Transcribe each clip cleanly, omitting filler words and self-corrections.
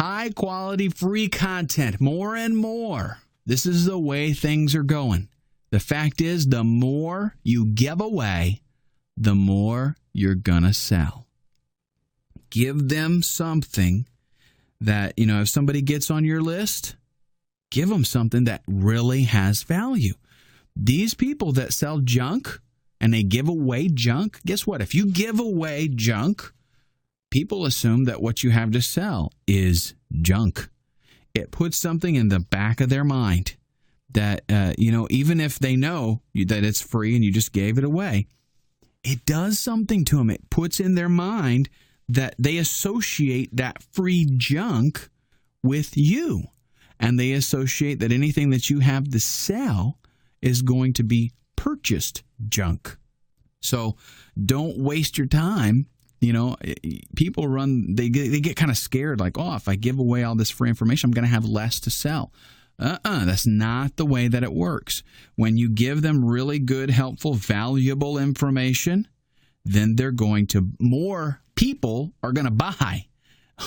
high quality free content, more and more. This is the way things are going. The fact is, the more you give away, the more you're going to sell. Give them something that, if somebody gets on your list, give them something that really has value. These people that sell junk and they give away junk, guess what? If you give away junk, people assume that what you have to sell is junk. It puts something in the back of their mind that, even if they know that it's free and you just gave it away, it does something to them. It puts in their mind that they associate that free junk with you. And they associate that anything that you have to sell is going to be purchased junk. So don't waste your time. People they get kind of scared, like, if I give away all this free information, I'm going to have less to sell. That's not the way that it works. When you give them really good, helpful, valuable information, then more people are going to buy.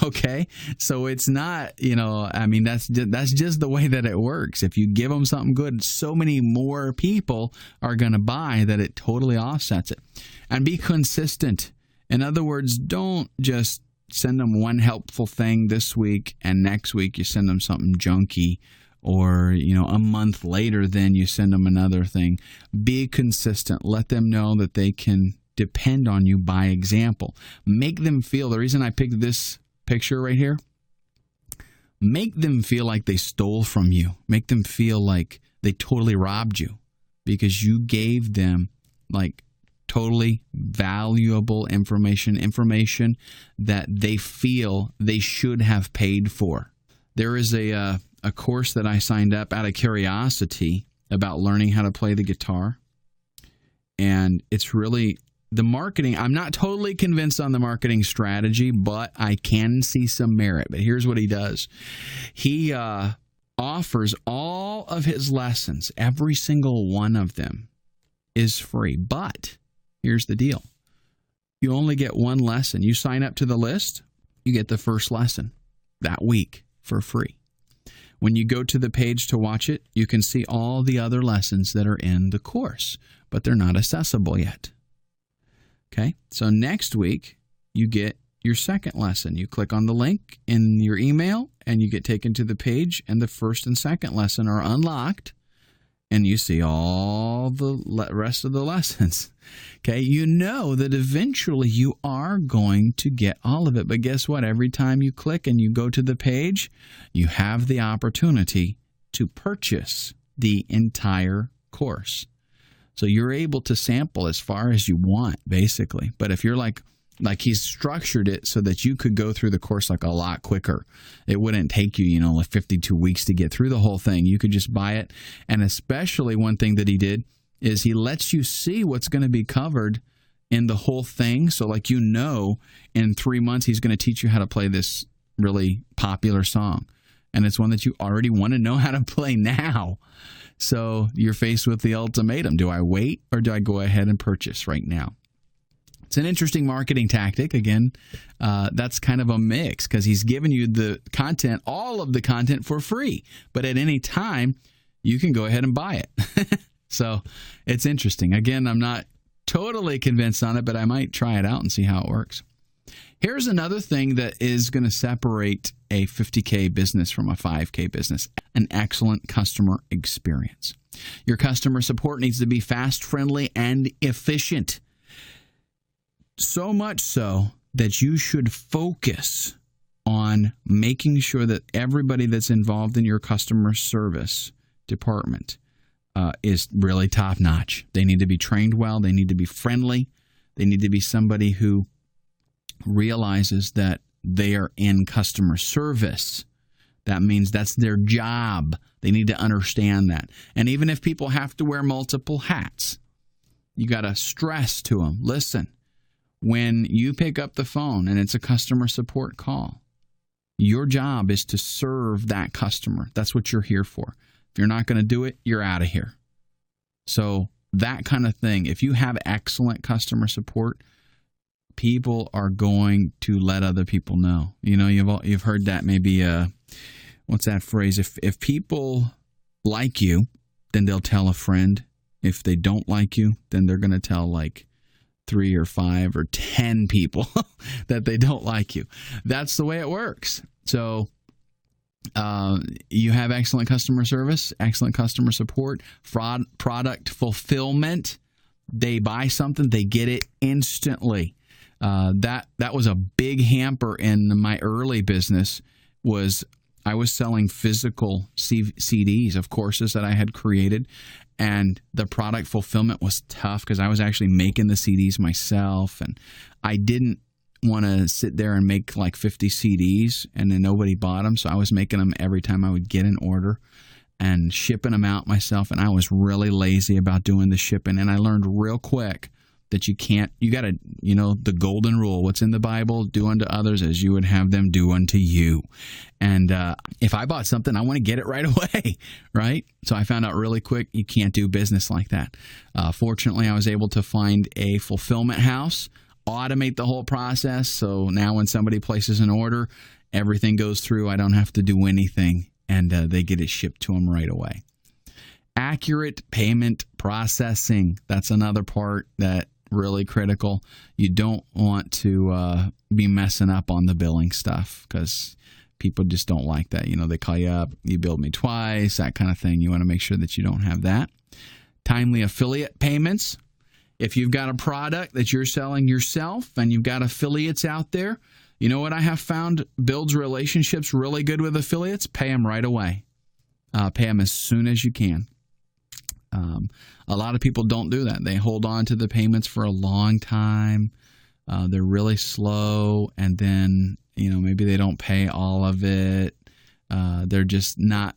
Okay? So it's not, that's just the way that it works. If you give them something good, so many more people are going to buy that it totally offsets it. And be consistent. In other words, don't just send them one helpful thing this week and next week you send them something junky, or, a month later then you send them another thing. Be consistent. Let them know that they can depend on you by example. Make them feel, the reason I picked this picture right here, make them feel like they stole from you. Make them feel like they totally robbed you because you gave them totally valuable information that they feel they should have paid for. There is a course that I signed up out of curiosity about learning how to play the guitar. And it's really the marketing. I'm not totally convinced on the marketing strategy, but I can see some merit. But here's what he does. He offers all of his lessons. Every single one of them is free. But here's the deal. You only get one lesson. You sign up to the list, you get the first lesson that week for free. When you go to the page to watch it, you can see all the other lessons that are in the course, but they're not accessible yet. Okay, so next week, you get your second lesson. You click on the link in your email, and you get taken to the page, and the first and second lesson are unlocked, and you see all the rest of the lessons. Okay, you know that eventually you are going to get all of it. But guess what? Every time you click and you go to the page, you have the opportunity to purchase the entire course. So you're able to sample as far as you want, basically. But if you're like he's structured it so that you could go through the course a lot quicker. It wouldn't take you, 52 weeks to get through the whole thing. You could just buy it. And especially one thing that he did is he lets you see what's going to be covered in the whole thing. So in 3 months, he's going to teach you how to play this really popular song. And it's one that you already want to know how to play now. So you're faced with the ultimatum. Do I wait or do I go ahead and purchase right now? It's an interesting marketing tactic. Again, that's kind of a mix because he's giving you the content, all of the content for free. But at any time, you can go ahead and buy it. So it's interesting. Again, I'm not totally convinced on it, but I might try it out and see how it works. Here's another thing that is going to separate a 50K business from a 5K business: an excellent customer experience. Your customer support needs to be fast, friendly, and efficient. So much so that you should focus on making sure that everybody that's involved in your customer service department is really top-notch. They need to be trained well. They need to be friendly. They need to be somebody who realizes that they are in customer service. That means that's their job. They need to understand that. And even if people have to wear multiple hats, you got to stress to them, listen, when you pick up the phone and it's a customer support call, your job is to serve that customer. That's what you're here for. If you're not going to do it, you're out of here. So that kind of thing, if you have excellent customer support, people are going to let other people know. You've heard that maybe. What's that phrase? If people like you, then they'll tell a friend. If they don't like you, then they're going to tell like 3 or 5 or 10 people that they don't like you. That's the way it works. So you have excellent customer service, excellent customer support, product fulfillment. They buy something, they get it instantly. That was a big hamper in my early business. I was selling physical CDs of courses that I had created, and the product fulfillment was tough because I was actually making the CDs myself, and I didn't want to sit there and make like 50 CDs and then nobody bought them, so I was making them every time I would get an order and shipping them out myself, and I was really lazy about doing the shipping, and I learned real quick that you got to, the golden rule, what's in the Bible, do unto others as you would have them do unto you. And if I bought something, I want to get it right away, right? So I found out really quick, you can't do business like that. Fortunately, I was able to find a fulfillment house, automate the whole process. So now when somebody places an order, everything goes through. I don't have to do anything, and they get it shipped to them right away. Accurate payment processing. That's another part that really critical. You don't want to be messing up on the billing stuff because people just don't like that. They call you up, you billed me twice, that kind of thing. You want to make sure that you don't have that. Timely affiliate payments. If you've got a product that you're selling yourself and you've got affiliates out there, you know what I have found builds relationships really good with affiliates? Pay them right away. Pay them as soon as you can. A lot of people don't do that. They hold on to the payments for a long time. They're really slow, and then maybe they don't pay all of it. They're just not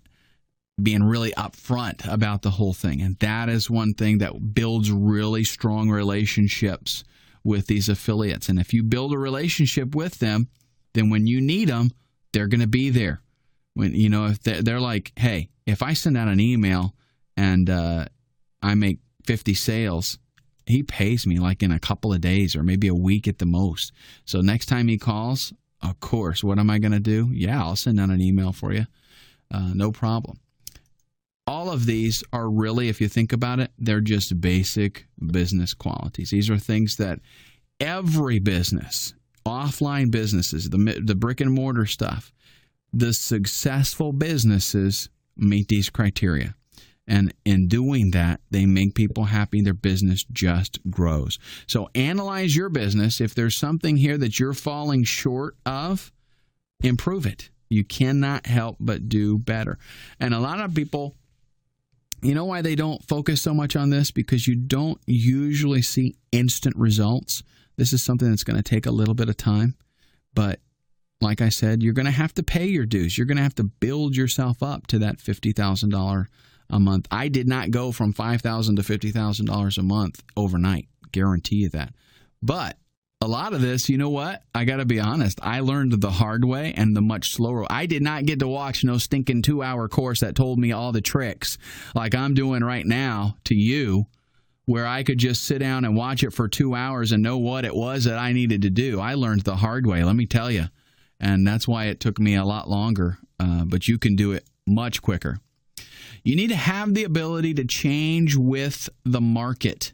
being really upfront about the whole thing, and that is one thing that builds really strong relationships with these affiliates. And if you build a relationship with them, then when you need them, they're going to be there. When if they're like, hey, if I send out an email and I make 50 sales, he pays me like in a couple of days or maybe a week at the most. So next time he calls, of course, what am I going to do? Yeah, I'll send out an email for you. No problem. All of these are really, if you think about it, they're just basic business qualities. These are things that every business, offline businesses, the brick and mortar stuff, the successful businesses meet these criteria. And in doing that, they make people happy. Their business just grows. So analyze your business. If there's something here that you're falling short of, improve it. You cannot help but do better. And a lot of people, you know why they don't focus so much on this? Because you don't usually see instant results. This is something that's going to take a little bit of time. But like I said, you're going to have to pay your dues. You're going to have to build yourself up to that $50,000 a month. I did not go from $5,000 to $50,000 a month overnight. Guarantee you that. But a lot of this, you know what? I got to be honest. I learned the hard way and the much slower. I did not get to watch no stinking 2-hour course that told me all the tricks like I'm doing right now to you, where I could just sit down and watch it for 2 hours and know what it was that I needed to do. I learned the hard way, let me tell you. And that's why it took me a lot longer. But you can do it much quicker. You need to have the ability to change with the market.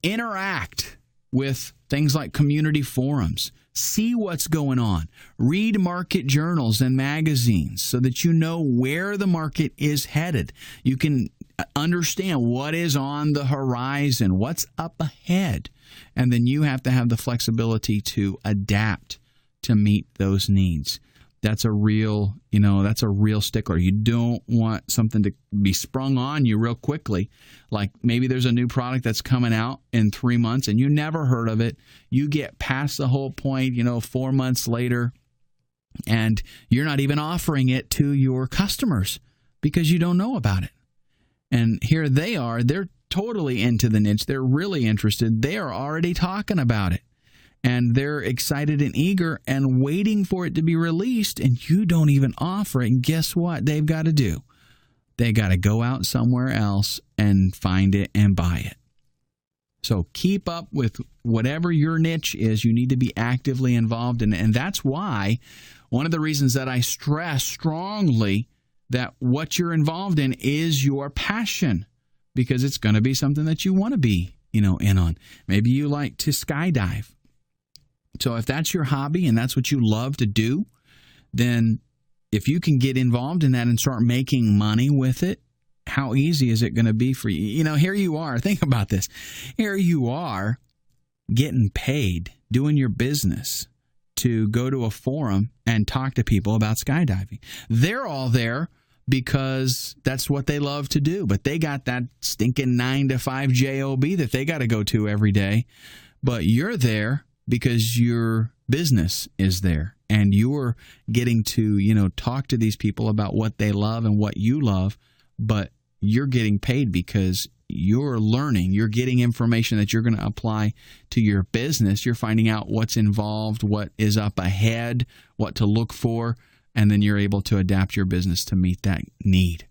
Interact with things like community forums. See what's going on. Read market journals and magazines so that you know where the market is headed. You can understand what is on the horizon, what's up ahead. And then you have to have the flexibility to adapt to meet those needs. That's a real stickler. You don't want something to be sprung on you real quickly. Like maybe there's a new product that's coming out in 3 months and you never heard of it. You get past the whole point, 4 months later, and you're not even offering it to your customers because you don't know about it. And here they are. They're totally into the niche. They're really interested. They are already talking about it. And they're excited and eager and waiting for it to be released, and you don't even offer it. And guess what they've got to do? They got to go out somewhere else and find it and buy it. So keep up with whatever your niche is. You need to be actively involved in it. And that's why one of the reasons that I stress strongly that what you're involved in is your passion, because it's going to be something that you want to be, in on. Maybe you like to skydive. So if that's your hobby and that's what you love to do, then if you can get involved in that and start making money with it, how easy is it going to be for you? Here you are. Think about this. Here you are getting paid, doing your business to go to a forum and talk to people about skydiving. They're all there because that's what they love to do. But they got that stinking 9 to 5 job that they got to go to every day. But you're there because your business is there. And you're getting to, talk to these people about what they love and what you love. But you're getting paid because you're learning. You're getting information that you're going to apply to your business. You're finding out what's involved, what is up ahead, what to look for, and then you're able to adapt your business to meet that need.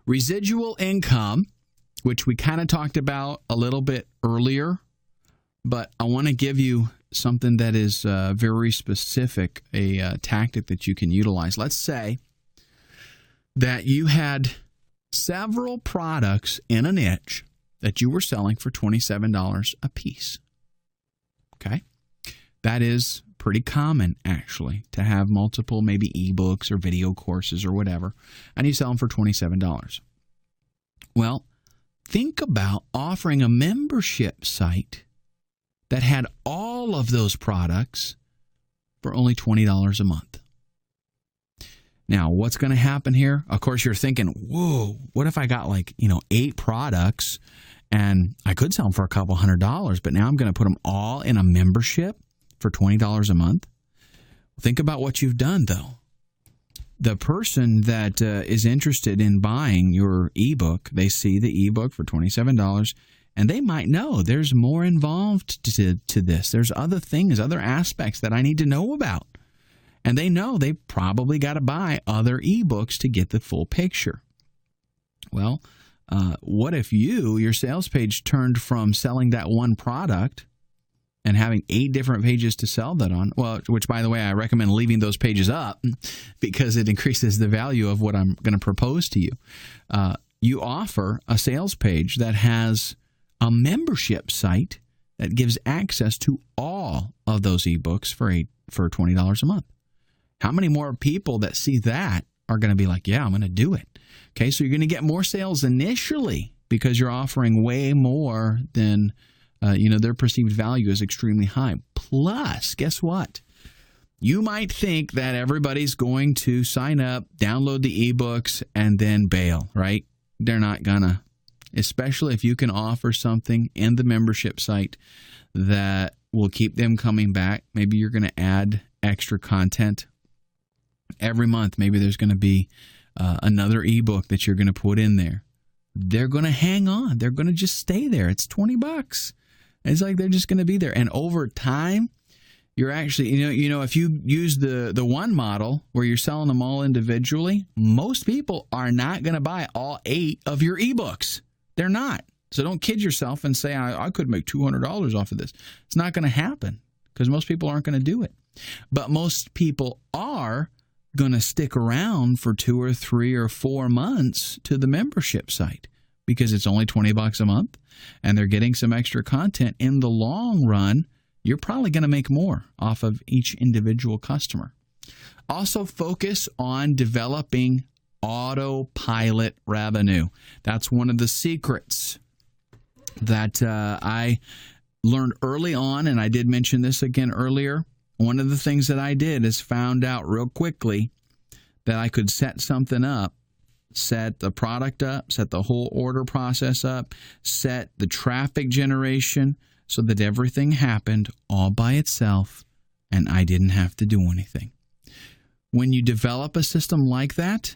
Residual income, which we kind of talked about a little bit earlier, but I want to give you something that is very specific, a tactic that you can utilize. Let's say that you had several products in a niche that you were selling for $27 a piece. Okay? That is pretty common, actually, to have multiple maybe ebooks or video courses or whatever, and you sell them for $27. Well, think about offering a membership site that had all of those products for only $20 a month. Now, what's going to happen here? Of course, you're thinking, whoa, what if I got 8 products and I could sell them for a couple $100, but now I'm going to put them all in a membership for $20 a month? Think about what you've done, though. The person that is interested in buying your ebook, they see the ebook for $27, and they might know there's more involved to this. There's other things, other aspects that I need to know about. And they know they probably got to buy other ebooks to get the full picture. Well, what if your sales page turned from selling that one product and having 8 different pages to sell that on? Well, which, by the way, I recommend leaving those pages up because it increases the value of what I'm going to propose to you. You offer a sales page that has a membership site that gives access to all of those ebooks for $20 a month. How many more people that see that are going to be like, yeah, I'm going to do it? Okay, so you're going to get more sales initially because you're offering way more than, their perceived value is extremely high. Plus, guess what? You might think that everybody's going to sign up, download the ebooks, and then bail, right? They're not going to, especially if you can offer something in the membership site that will keep them coming back. Maybe you're going to add extra content every month. Maybe there's going to be another ebook that you're going to put in there. They're going to hang on. They're going to just stay there. It's $20. It's like they're just going to be there. And over time, you're actually, if you use the one model where you're selling them all individually, most people are not going to buy all 8 of your ebooks. They're not. So don't kid yourself and say, I could make $200 off of this. It's not going to happen because most people aren't going to do it. But most people are going to stick around for 2 or 3 or 4 months to the membership site because it's only $20 a month and they're getting some extra content. In the long run, you're probably going to make more off of each individual customer. Also focus on developing autopilot revenue. That's one of the secrets that I learned early on, and I did mention this again earlier. One of the things that I did is found out real quickly that I could set something up, set the product up, set the whole order process up, set the traffic generation so that everything happened all by itself and I didn't have to do anything. When you develop a system like that,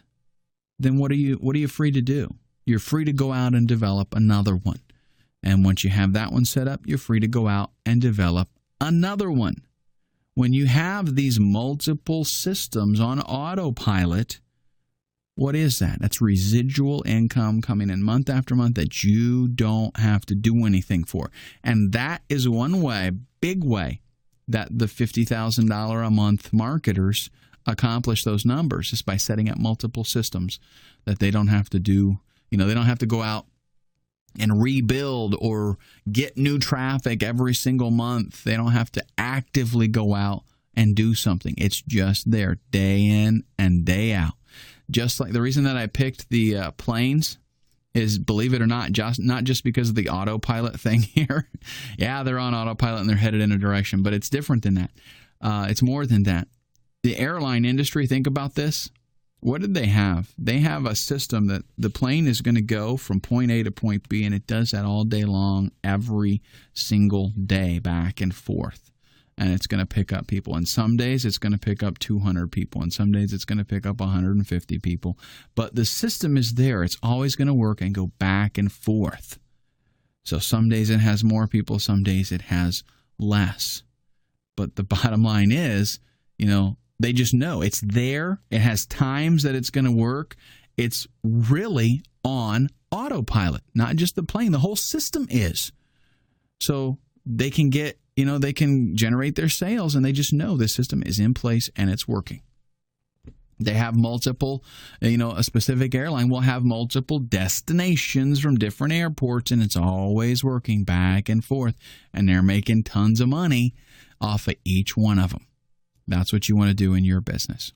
then what are you free to do? You're free to go out and develop another one. And once you have that one set up, you're free to go out and develop another one. When you have these multiple systems on autopilot, What is that? That's residual income coming in month after month that you don't have to do anything for. And that is one way, big way, that the $50,000 a month marketers accomplish those numbers, is by setting up multiple systems that they don't have to do. They don't have to go out and rebuild or get new traffic every single month. They don't have to actively go out and do something. It's just there day in and day out. Just like the reason that I picked the planes is, believe it or not just because of the autopilot thing here. Yeah, they're on autopilot and they're headed in a direction, but it's different than that. It's more than that. The airline industry, think about this. What did they have? They have a system that the plane is going to go from point A to point B, and it does that all day long, every single day, back and forth. And it's going to pick up people. And some days it's going to pick up 200 people. And some days it's going to pick up 150 people. But the system is there. It's always going to work and go back and forth. So some days it has more people. Some days it has less. But the bottom line is, they just know it's there. It has times that it's going to work. It's really on autopilot, not just the plane. The whole system is. So they can they can generate their sales, and they just know the system is in place and it's working. They have multiple, a specific airline will have multiple destinations from different airports, and it's always working back and forth, and they're making tons of money off of each one of them. That's what you want to do in your business.